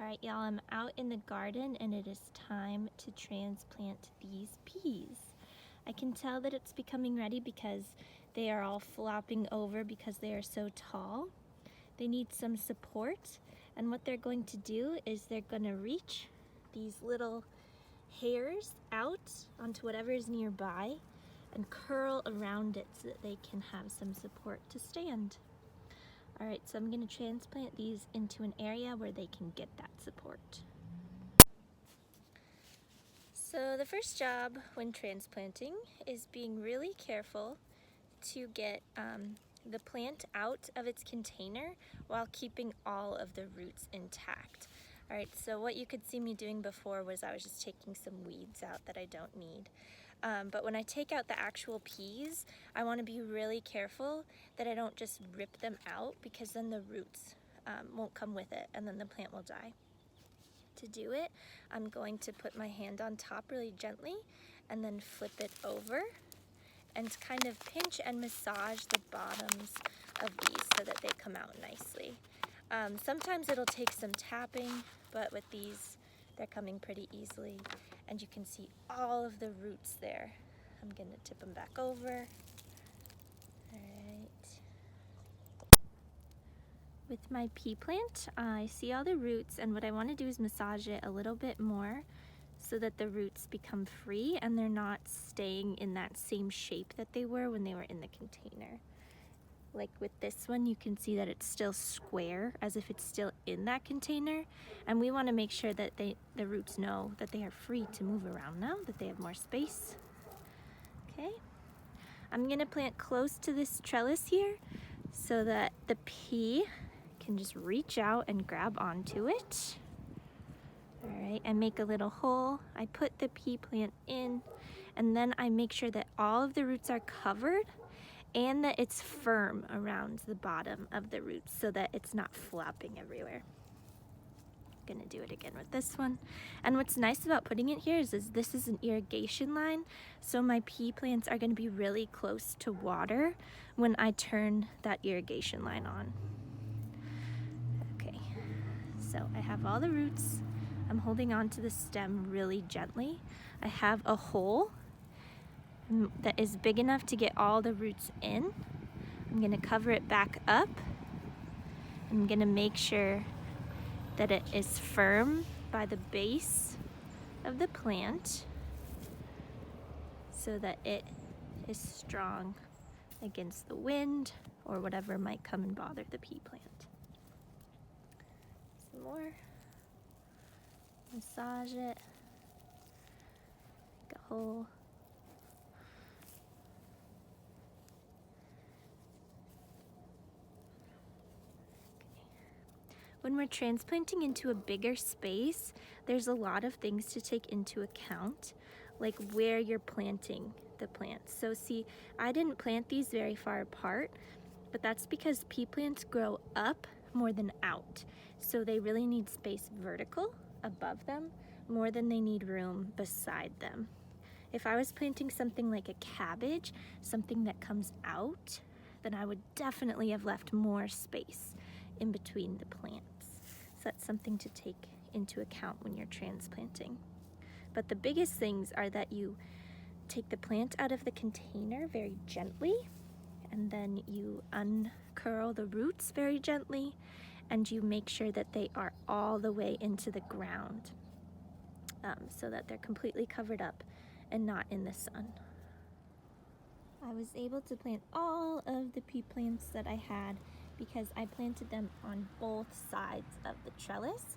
Alright y'all, I'm out in the garden and it is time to transplant these peas. I can tell that it's becoming ready because they are all flopping over because they are so tall. They need some support, and what they're going to do is they're going to reach these little hairs out onto whatever is nearby and curl around it so that they can have some support to stand. Alright, so I'm going to transplant these into an area where they can get that support. So the first job when transplanting is being really careful to get the plant out of its container while keeping all of the roots intact. Alright, so what you could see me doing before was I was just taking some weeds out that I don't need. But when I take out the actual peas, I want to be really careful that I don't just rip them out, because then the roots won't come with it and then the plant will die. To do it, I'm going to put my hand on top really gently and then flip it over and kind of pinch and massage the bottoms of these so that they come out nicely. Sometimes it'll take some tapping, but with these, they're coming pretty easily. And you can see all of the roots there. I'm gonna tip them back over. All right. With my pea plant, I see all the roots, and what I wanna do is massage it a little bit more so that the roots become free and they're not staying in that same shape that they were when they were in the container. Like with this one, you can see that it's still square, as if it's still in that container. And we want to make sure that the roots know that they are free to move around now, that they have more space. Okay, I'm going to plant close to this trellis here so that the pea can just reach out and grab onto it. All right, I make a little hole. I put the pea plant in, and then I make sure that all of the roots are covered and that it's firm around the bottom of the roots so that it's not flopping everywhere. I'm gonna do it again with this one. And what's nice about putting it here is this is an irrigation line, so my pea plants are gonna be really close to water when I turn that irrigation line on. Okay, so I have all the roots. I'm holding on to the stem really gently. I have a hole that is big enough to get all the roots in. I'm gonna cover it back up. I'm gonna make sure that it is firm by the base of the plant so that it is strong against the wind or whatever might come and bother the pea plant. Some more. Massage it. Make a hole. When we're transplanting into a bigger space, there's a lot of things to take into account, like where you're planting the plants. So see, I didn't plant these very far apart, but that's because pea plants grow up more than out. So they really need space vertical above them more than they need room beside them. If I was planting something like a cabbage, something that comes out, then I would definitely have left more space in between the plants. So that's something to take into account when you're transplanting. But the biggest things are that you take the plant out of the container very gently, and then you uncurl the roots very gently, and you make sure that they are all the way into the ground so that they're completely covered up and not in the sun. I was able to plant all of the pea plants that I had because I planted them on both sides of the trellis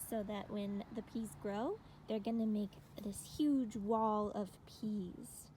so that when the peas grow, they're gonna make this huge wall of peas